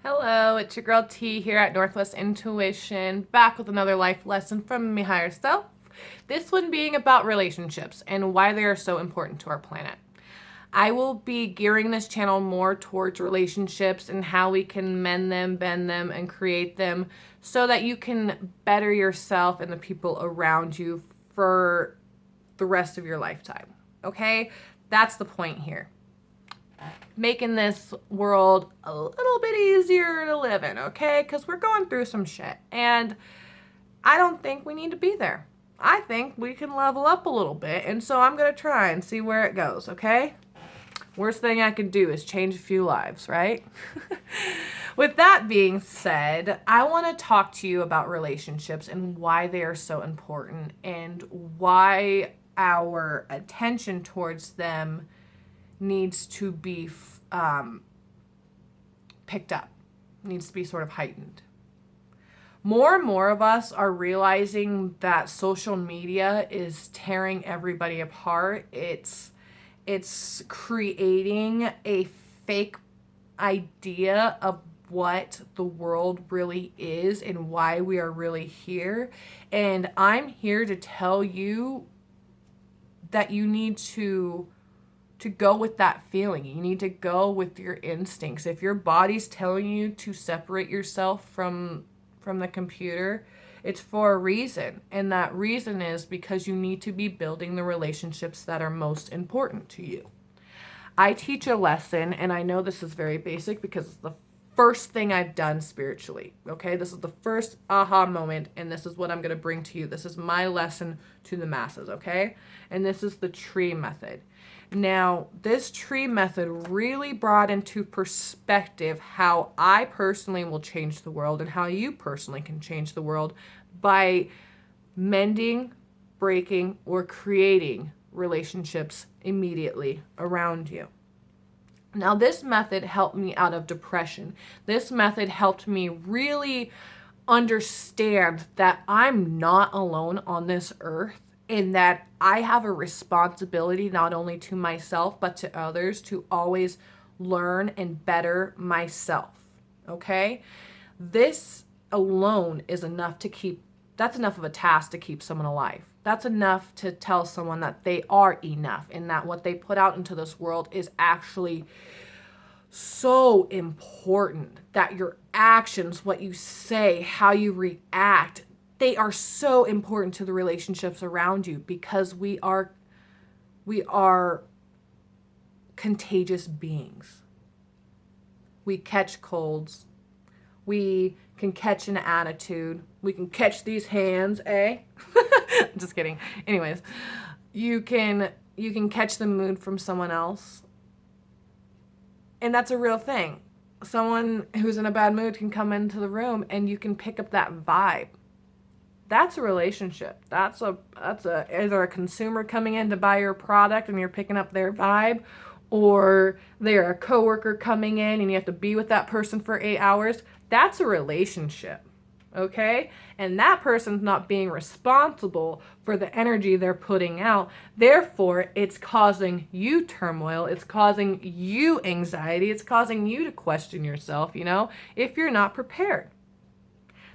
Hello, it's your girl T here at Northwest Intuition, back with another life lesson from me higher self. This one being about relationships and why they are so important to our planet. I will be gearing this channel more towards relationships and how we can mend them, bend them, and create them so that you can better yourself and the people around you for the rest of your lifetime. Okay? That's the point here. Making this world a little bit easier to live in, okay? Because we're going through some shit. And I don't think we need to be there. I think we can level up a little bit. And so I'm going to try and see where it goes, okay? Worst thing I can do is change a few lives, right? With that being said, I want to talk to you about relationships and why they are so important and why our attention towards them needs to be picked up, needs to be sort of heightened. More and more of us are realizing that social media is tearing everybody apart. It's creating a fake idea of what the world really is and why we are really here. And I'm here to tell you that you need to go with that feeling. You need to go with your instincts. If your body's telling you to separate yourself from the computer, it's for a reason. And that reason is because you need to be building the relationships that are most important to you. I teach a lesson, and I know this is very basic because it's the first thing I've done spiritually. Okay, this is the first aha moment, and this is what I'm going to bring to you. This is my lesson to the masses, okay? And this is the tree method. Now, this tree method really brought into perspective how I personally will change the world and how you personally can change the world by mending, breaking, or creating relationships immediately around you. Now, this method helped me out of depression. This method helped me really understand that I'm not alone on this earth and that I have a responsibility not only to myself but to others to always learn and better myself. Okay? This alone is enough to keep, that's enough of a task to keep someone alive. That's enough to tell someone that they are enough and that what they put out into this world is actually so important, that your actions, what you say, how you react, they are so important to the relationships around you because we are contagious beings. We catch colds. We can catch an attitude. We can catch these hands, eh? Just kidding. Anyways, you can catch the mood from someone else. And that's a real thing. Someone who's in a bad mood can come into the room and you can pick up that vibe. That's a relationship. That's either a consumer coming in to buy your product and you're picking up their vibe, or they're a coworker coming in and you have to be with that person for 8 hours. That's a relationship. Okay? And that person's not being responsible for the energy they're putting out. Therefore, it's causing you turmoil. It's causing you anxiety. It's causing you to question yourself, if you're not prepared.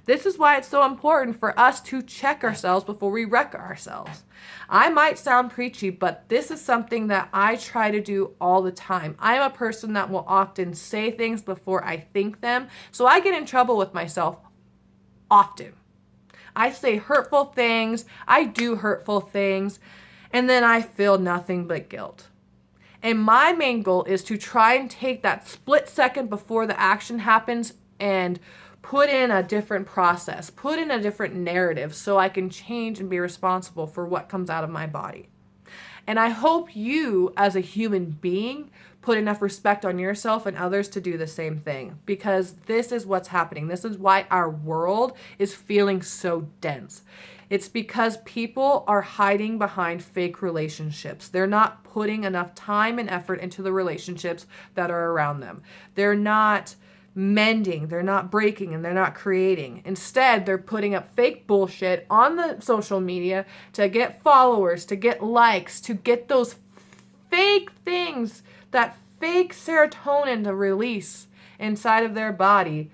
This is why it's so important for us to check ourselves before we wreck ourselves. I might sound preachy, but this is something that I try to do all the time. I'm a person that will often say things before I think them, so I get in trouble with myself often. I say hurtful things, I do hurtful things, and then I feel nothing but guilt. And my main goal is to try and take that split second before the action happens and put in a different process, put in a different narrative so I can change and be responsible for what comes out of my body. And I hope you, as a human being, put enough respect on yourself and others to do the same thing, because this is what's happening. This is why our world is feeling so dense. It's because people are hiding behind fake relationships. They're not putting enough time and effort into the relationships that are around them. They're not mending, they're not breaking, and they're not creating. Instead, they're putting up fake bullshit on the social media to get followers, to get likes, to get those fake things, that fake serotonin to release. inside of their body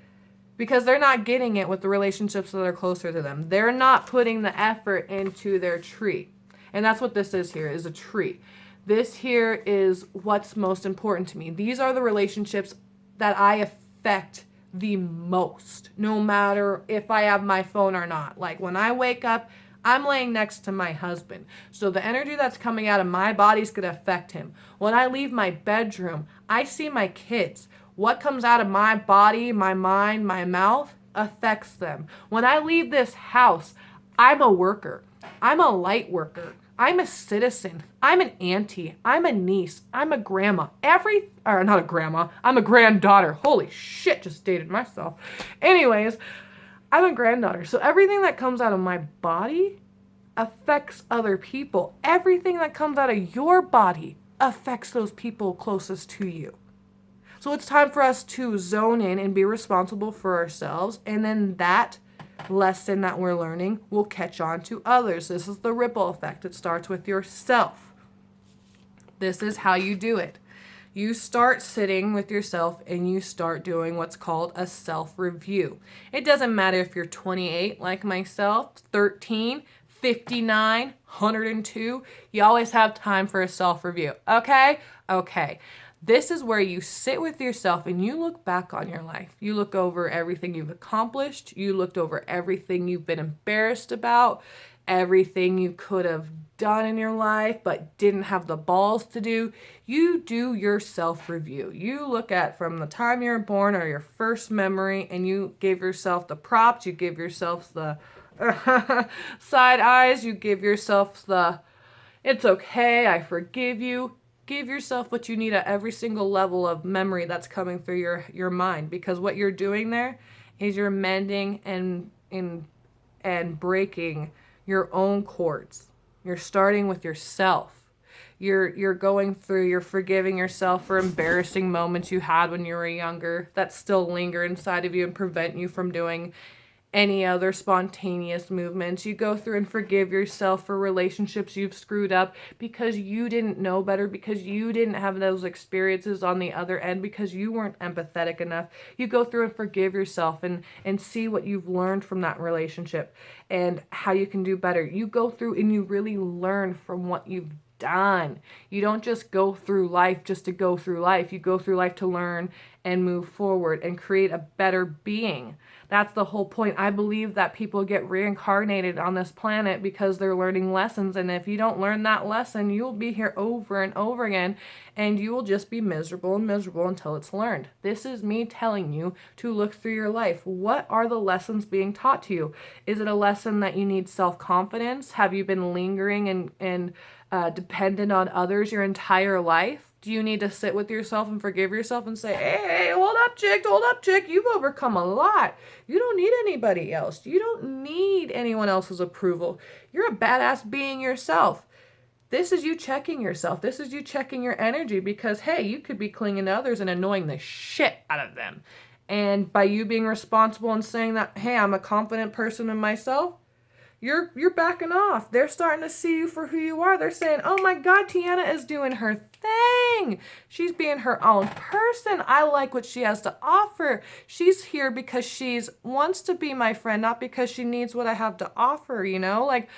because they're not getting it with the relationships that are closer to them. They're not putting the effort into their tree. And that's what this is here, is a tree. This here is what's most important to me. These are the relationships that I affect the most, no matter if I have my phone or not. Like when I wake up, I'm laying next to my husband. So the energy that's coming out of my body is going to affect him. When I leave my bedroom, I see my kids. What comes out of my body, my mind, my mouth affects them. When I leave this house, I'm a worker. I'm a light worker. I'm a citizen. I'm an auntie. I'm a niece. I'm a grandma. Not a grandma. I'm a granddaughter. Holy shit, just dated myself. Anyways, I'm a granddaughter. So everything that comes out of my body affects other people. Everything that comes out of your body affects those people closest to you. So it's time for us to zone in and be responsible for ourselves. And then that lesson that we're learning will catch on to others. This is the ripple effect. It starts with yourself. This is how you do it. You start sitting with yourself and you start doing what's called a self-review. It doesn't matter if you're 28 like myself, 13, 59, 102. You always have time for a self-review. Okay? Okay. This is where you sit with yourself and you look back on your life. You look over everything you've accomplished. You looked over everything you've been embarrassed about, everything you could have done in your life but didn't have the balls to do. You do your self-review. You look at from the time you were born or your first memory and you give yourself the props. You give yourself the side eyes. You give yourself the, it's okay, I forgive you. Give yourself what you need at every single level of memory that's coming through your mind, because what you're doing there is you're mending and breaking your own cords. You're starting with yourself. You're going through, you're forgiving yourself for embarrassing moments you had when you were younger that still linger inside of you and prevent you from doing any other spontaneous movements. You go through and forgive yourself for relationships you've screwed up because you didn't know better, because you didn't have those experiences on the other end, because you weren't empathetic enough. You go through and forgive yourself and see what you've learned from that relationship and how you can do better. You go through and you really learn from what you've done. You don't just go through life just to go through life. You go through life to learn and move forward and create a better being. That's the whole point. I believe that people get reincarnated on this planet because they're learning lessons. And if you don't learn that lesson, you'll be here over and over again and you will just be miserable and miserable until it's learned. This is me telling you to look through your life. What are the lessons being taught to you? Is it a lesson that you need self-confidence? Have you been lingering and dependent on others your entire life? Do you need to sit with yourself and forgive yourself and say, hey, hold up, chick, you've overcome a lot. You don't need anybody else. You don't need anyone else's approval. You're a badass being yourself. This is you checking yourself. This is you checking your energy because, hey, you could be clinging to others and annoying the shit out of them. And by you being responsible and saying that, hey, I'm a confident person in myself, you're backing off. They're starting to see you for who you are. They're saying, oh my God, Tiana is doing her thing. She's being her own person. I like what she has to offer. She's here because she's wants to be my friend, not because she needs what I have to offer, you know? Like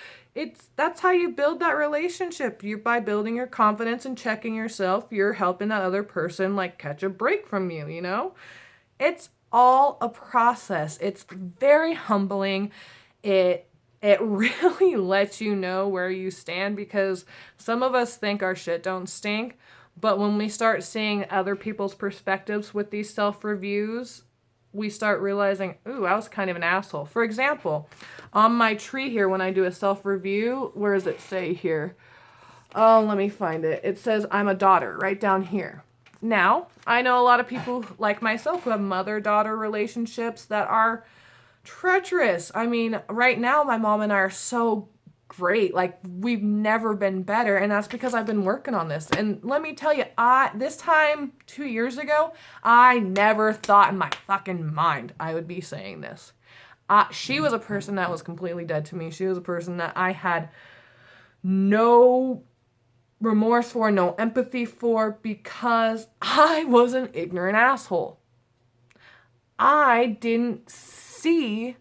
that's how you build that relationship. You by building your confidence and checking yourself, you're helping that other person like catch a break from you, you know? It's all a process. It's very humbling. It really lets you know where you stand because some of us think our shit don't stink. But when we start seeing other people's perspectives with these self-reviews, we start realizing, ooh, I was kind of an asshole. For example, on my tree here, when I do a self-review, where does it say here? Oh, let me find it. It says I'm a daughter right down here. Now, I know a lot of people like myself who have mother-daughter relationships that are treacherous. I mean, right now my mom and I are so great. Like we've never been better, and that's because I've been working on this. And let me tell you, this time 2 years ago, I never thought in my fucking mind I would be saying this. She was a person that was completely dead to me. She was a person that I had no remorse for, no empathy for, because I was an ignorant asshole. I didn't see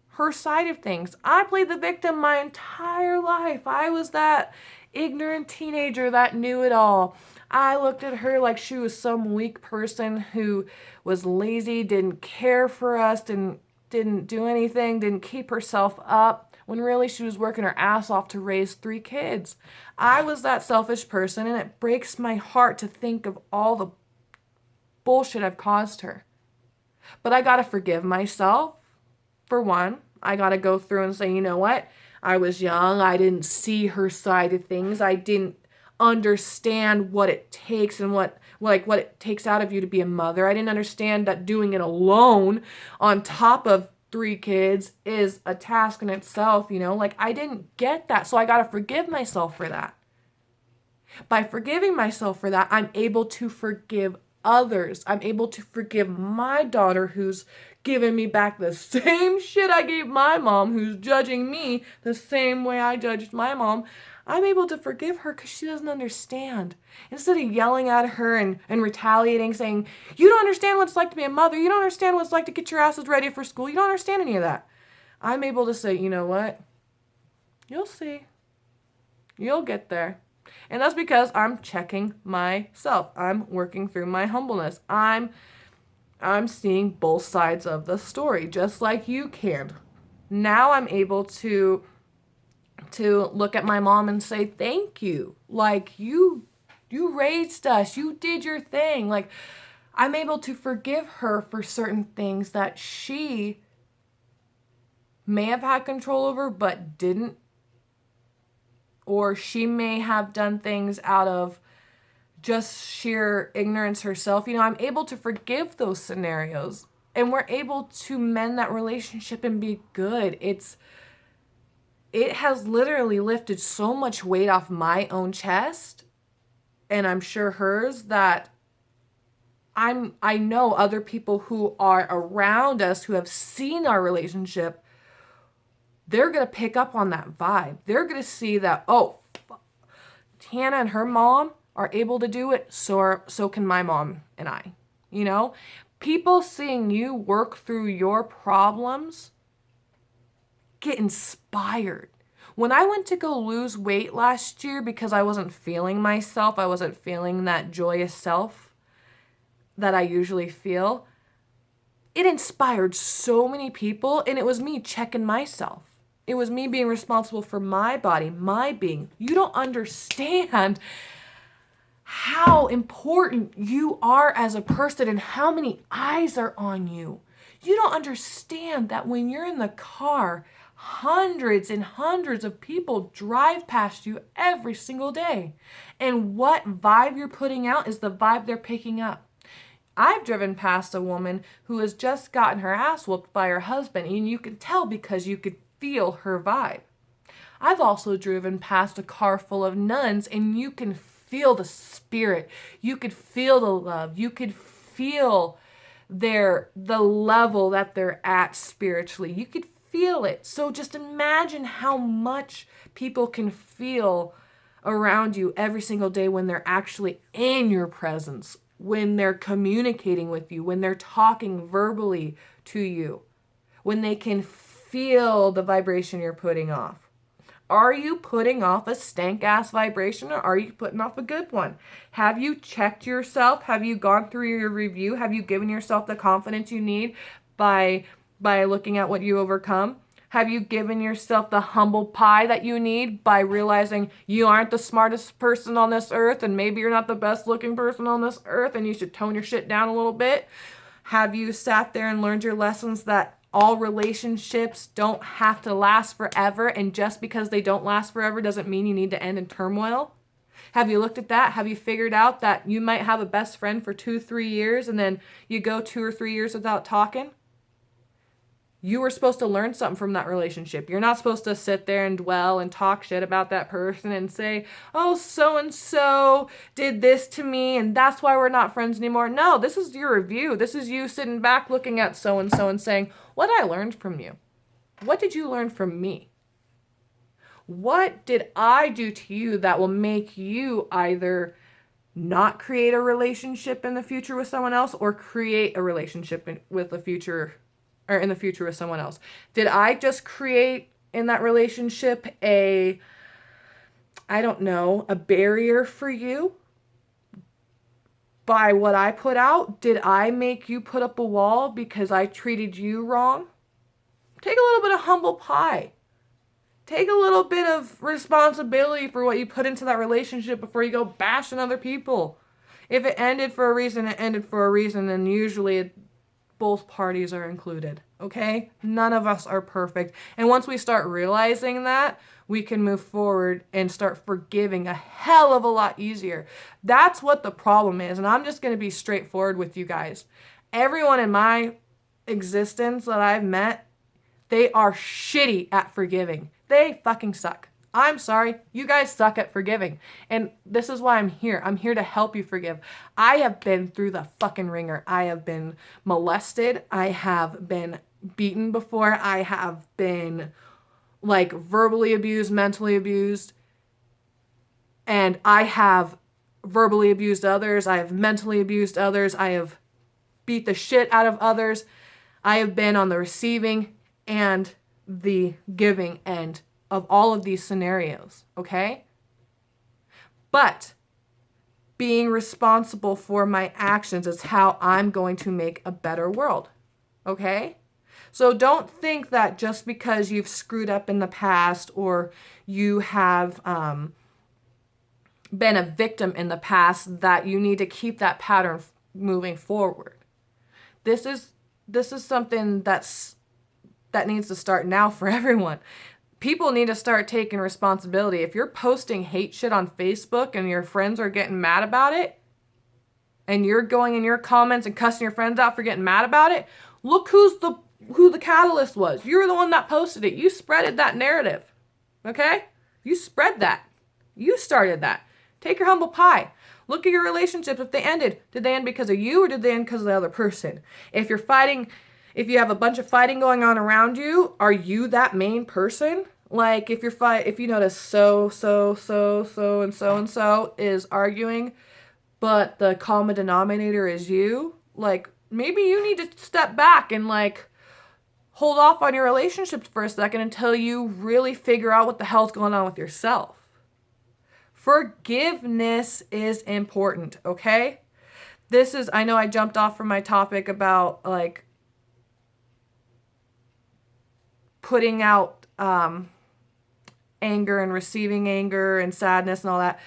her side of things. I played the victim my entire life. I was that ignorant teenager that knew it all. I looked at her like she was some weak person who was lazy, didn't care for us, didn't do anything, didn't keep herself up, when really she was working her ass off to raise 3 kids. I was that selfish person, and it breaks my heart to think of all the bullshit I've caused her. But I gotta forgive myself, for one. I gotta go through and say, you know what? I was young. I didn't see her side of things. I didn't understand what it takes and what it takes out of you to be a mother. I didn't understand that doing it alone on top of 3 kids is a task in itself, I didn't get that. So I got to forgive myself for that. By forgiving myself for that, I'm able to forgive others. I'm able to forgive my daughter who's giving me back the same shit I gave my mom, who's judging me the same way I judged my mom. I'm able to forgive her because she doesn't understand. Instead of yelling at her and retaliating, saying, you don't understand what it's like to be a mother. You don't understand what it's like to get your asses ready for school. You don't understand any of that. I'm able to say, you know what? You'll see. You'll get there. And that's because I'm checking myself. I'm working through my humbleness. I'm seeing both sides of the story, just like you can. Now I'm able to look at my mom and say, thank you. Like, you raised us. You did your thing. Like, I'm able to forgive her for certain things that she may have had control over but didn't. Or she may have done things out of just sheer ignorance herself. I'm able to forgive those scenarios. And we're able to mend that relationship and be good. It has literally lifted so much weight off my own chest, and I'm sure hers, that I know other people who are around us who have seen our relationship, they're going to pick up on that vibe. They're going to see that, oh, Hannah and her mom are able to do it, so can my mom and I. People seeing you work through your problems get inspired. When I went to go lose weight last year because I wasn't feeling myself, I wasn't feeling that joyous self that I usually feel, it inspired so many people, and it was me checking myself. It was me being responsible for my body, my being. You don't understand how important you are as a person and how many eyes are on you. You don't understand that when you're in the car, hundreds and hundreds of people drive past you every single day. And what vibe you're putting out is the vibe they're picking up. I've driven past a woman who has just gotten her ass whooped by her husband, and you can tell because you could feel her vibe. I've also driven past a car full of nuns, and you can feel the spirit. You could feel the love. You could feel the level that they're at spiritually. You could feel it. So just imagine how much people can feel around you every single day when they're actually in your presence, when they're communicating with you, when they're talking verbally to you, when they can feel the vibration you're putting off. Are you putting off a stank-ass vibration, or are you putting off a good one? Have you checked yourself? Have you gone through your review? Have you given yourself the confidence you need by looking at what you overcome? Have you given yourself the humble pie that you need by realizing you aren't the smartest person on this earth, and maybe you're not the best looking person on this earth, and you should tone your shit down a little bit? Have you sat there and learned your lessons that all relationships don't have to last forever, and just because they don't last forever doesn't mean you need to end in turmoil? Have you looked at that? Have you figured out that you might have a best friend for 2-3 years and then you go 2 or 3 years without talking? You were supposed to learn something from that relationship. You're not supposed to sit there and dwell and talk shit about that person and say, oh, so-and-so did this to me and that's why we're not friends anymore. No, this is your review. This is you sitting back looking at so-and-so and saying, what I learned from you? What did you learn from me? What did I do to you that will make you either not create a relationship in the future with someone else, or create a relationship with the future, or in the future with someone else? Did I just create in that relationship a barrier for you by what I put out? Did I make you put up a wall because I treated you wrong? Take a little bit of humble pie. Take a little bit of responsibility for what you put into that relationship before you go bashing other people. If it ended for a reason, it ended for a reason, and usually both parties are included, okay? None of us are perfect. And once we start realizing that, we can move forward and start forgiving a hell of a lot easier. That's what the problem is, and I'm just going to be straightforward with you guys. Everyone in my existence that I've met, they are shitty at forgiving. They fucking suck. I'm sorry. You guys suck at forgiving. And this is why I'm here. I'm here to help you forgive. I have been through the fucking ringer. I have been molested. I have been beaten before. I have been like verbally abused, mentally abused. And I have verbally abused others. I have mentally abused others. I have beat the shit out of others. I have been on the receiving and the giving end of all of these scenarios, okay? But being responsible for my actions is how I'm going to make a better world, okay? So don't think that just because you've screwed up in the past, or you have been a victim in the past, that you need to keep that pattern moving forward. This is something that needs to start now for everyone. People need to start taking responsibility. If you're posting hate shit on Facebook and your friends are getting mad about it, and you're going in your comments and cussing your friends out for getting mad about it, look who the catalyst was. You were the one that posted it. You spreaded that narrative. Okay? You spread that. You started that. Take your humble pie. Look at your relationships. If they ended, did they end because of you, or did they end because of the other person? If you're fighting, if you have a bunch of fighting going on around you, are you that main person? Like if you notice so and so is arguing, but the common denominator is you, like maybe you need to step back and like hold off on your relationships for a second until you really figure out what the hell's going on with yourself. Forgiveness is important, okay? I know I jumped off from my topic about like putting out anger and receiving anger and sadness and all that.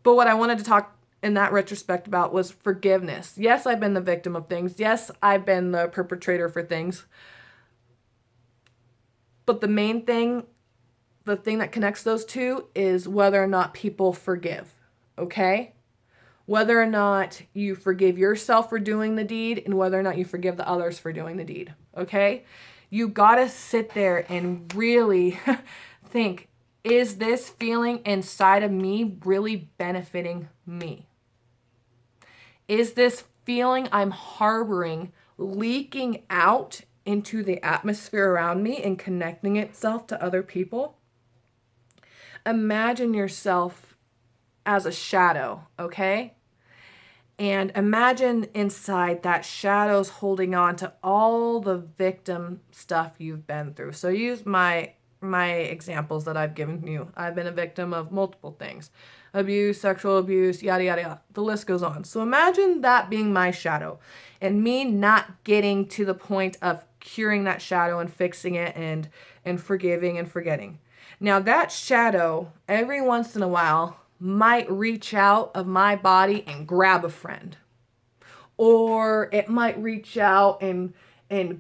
But what I wanted to talk in that retrospect about was forgiveness. Yes, I've been the victim of things. Yes, I've been the perpetrator for things. But the main thing, the thing that connects those two, is whether or not people forgive, okay? Whether or not you forgive yourself for doing the deed, and whether or not you forgive the others for doing the deed, okay? You gotta sit there and really think, is this feeling inside of me really benefiting me? Is this feeling I'm harboring leaking out into the atmosphere around me and connecting itself to other people? Imagine yourself as a shadow, okay? And imagine inside that shadow's holding on to all the victim stuff you've been through. So use my examples that I've given you. I've been a victim of multiple things. Abuse, sexual abuse, yada, yada, yada. The list goes on. So imagine that being my shadow and me not getting to the point of curing that shadow and fixing it and forgiving and forgetting. Now that shadow, every once in a while, might reach out of my body and grab a friend. Or it might reach out and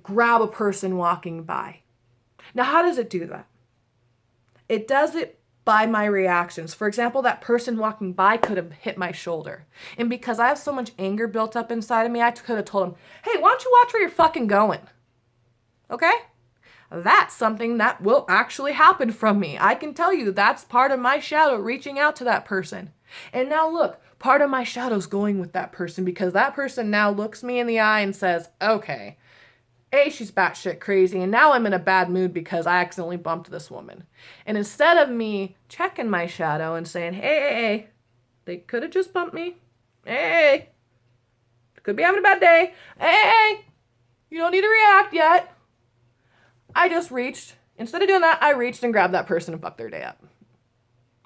grab a person walking by. Now, how does it do that? It does it by my reactions. For example, that person walking by could have hit my shoulder. And because I have so much anger built up inside of me, I could have told him, hey, why don't you watch where you're fucking going? Okay? That's something that will actually happen from me. I can tell you that's part of my shadow reaching out to that person. And now look, part of my shadow's going with that person because that person now looks me in the eye and says, okay, A, she's batshit crazy, and now I'm in a bad mood because I accidentally bumped this woman. And instead of me checking my shadow and saying, hey, They could have just bumped me. Hey, could be having a bad day. Hey, you don't need to react yet. I just reached. Instead of doing that, I reached and grabbed that person and fucked their day up.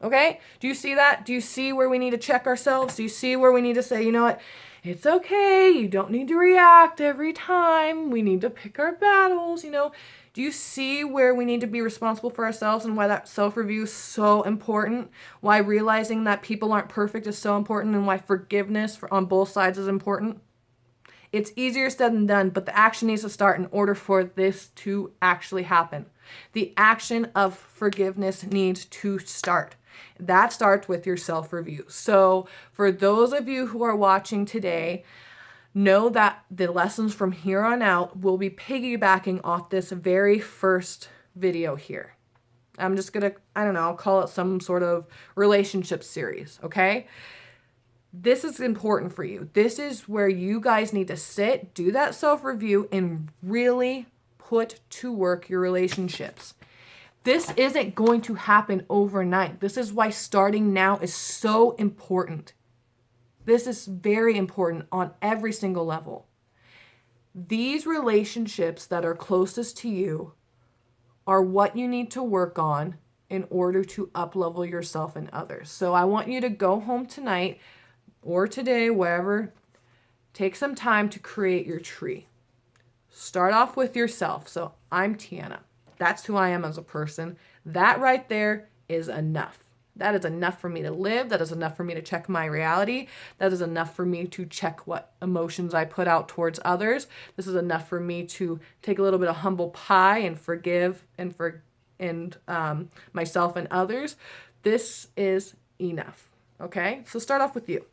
Okay? Do you see that? Do you see where we need to check ourselves? Do you see where we need to say, you know what? It's okay. You don't need to react every time. We need to pick our battles, you know? Do you see where we need to be responsible for ourselves and why that self-review is so important? Why realizing that people aren't perfect is so important, and why forgiveness on both sides is important? It's easier said than done, but the action needs to start in order for this to actually happen. The action of forgiveness needs to start. That starts with your self-review. So for those of you who are watching today, know that the lessons from here on out will be piggybacking off this very first video here. I'm just gonna, I don't know, I'll call it some sort of relationship series, okay? This is important for you. This is where you guys need to sit, do that self-review, and really put to work your relationships. This isn't going to happen overnight. This is why starting now is so important. This is very important on every single level. These relationships that are closest to you are what you need to work on in order to up-level yourself and others. So I want you to go home tonight or today, wherever, take some time to create your tree. Start off with yourself. So I'm Tiana. That's who I am as a person. That right there is enough. That is enough for me to live. That is enough for me to check my reality. That is enough for me to check what emotions I put out towards others. This is enough for me to take a little bit of humble pie and forgive myself and others. This is enough. Okay? So start off with you.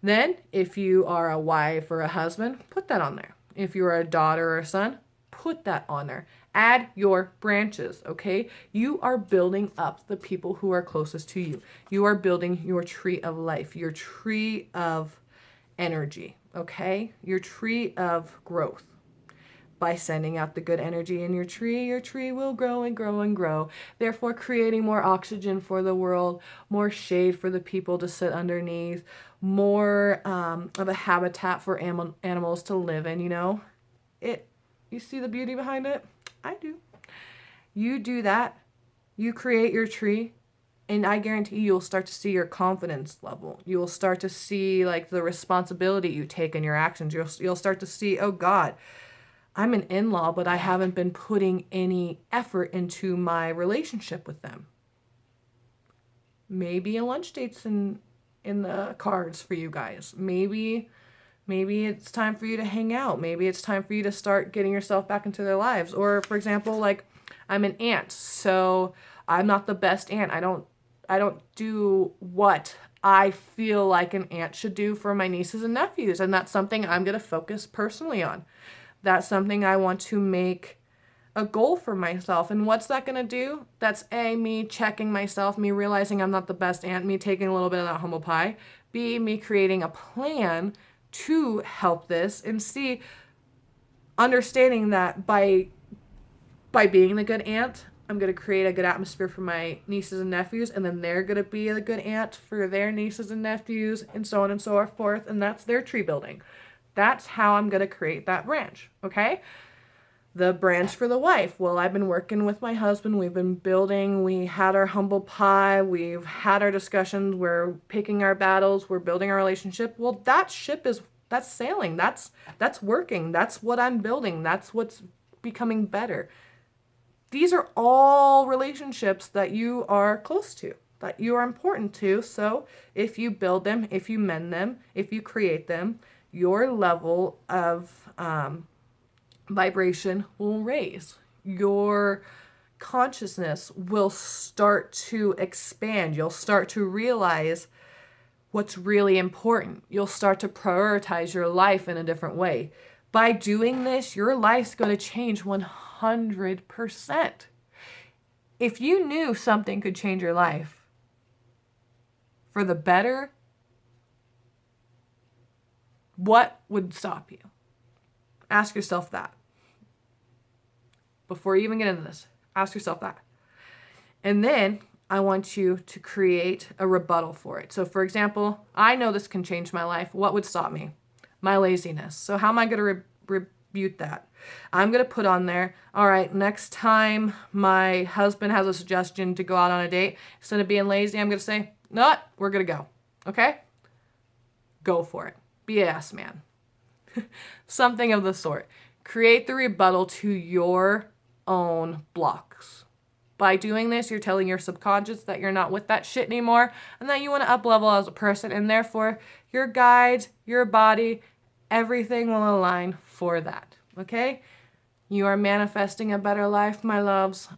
Then, if you are a wife or a husband, put that on there. If you are a daughter or a son, put that on there. Add your branches, okay? You are building up the people who are closest to you. You are building your tree of life, your tree of energy, okay? Your tree of growth. By sending out the good energy in your tree will grow and grow and grow, therefore creating more oxygen for the world, more shade for the people to sit underneath, more of a habitat for animals to live in, you know? You see the beauty behind it? I do. You do that, you create your tree, and I guarantee you'll start to see your confidence level. You will start to see like the responsibility you take in your actions. You'll start to see, oh God, I'm an in-law, but I haven't been putting any effort into my relationship with them. Maybe a lunch date's in the cards for you guys. Maybe it's time for you to hang out. Maybe it's time for you to start getting yourself back into their lives. Or for example, like I'm an aunt, so I'm not the best aunt. I don't do what I feel like an aunt should do for my nieces and nephews, and that's something I'm going to focus personally on. That's something I want to make a goal for myself. And what's that going to do? That's A, me checking myself, me realizing I'm not the best aunt, me taking a little bit of that humble pie. B, me creating a plan to help this. And C, understanding that by being the good aunt, I'm going to create a good atmosphere for my nieces and nephews, and then they're going to be a good aunt for their nieces and nephews, and so on and so forth. And that's their tree building. That's how I'm going to create that branch, okay? The branch for the wife. Well, I've been working with my husband. We've been building. We had our humble pie. We've had our discussions. We're picking our battles. We're building our relationship. Well, that's sailing. That's working. That's what I'm building. That's what's becoming better. These are all relationships that you are close to, that you are important to. So if you build them, if you mend them, if you create them, your level of vibration will raise. Your consciousness will start to expand. You'll start to realize what's really important. You'll start to prioritize your life in a different way. By doing this, your life's going to change 100%. If you knew something could change your life for the better, what would stop you? Ask yourself that. Before you even get into this, ask yourself that. And then I want you to create a rebuttal for it. So, for example, I know this can change my life. What would stop me? My laziness. So, how am I going to rebuke that? I'm going to put on there, all right, next time my husband has a suggestion to go out on a date, instead of being lazy, I'm going to say, no, we're going to go. Okay? Go for it. Be a yes man. Something of the sort. Create the rebuttal to your own blocks. By doing this, you're telling your subconscious that you're not with that shit anymore and that you want to up level as a person, and therefore your guides, your body, everything will align for that. Okay? You are manifesting a better life, my loves.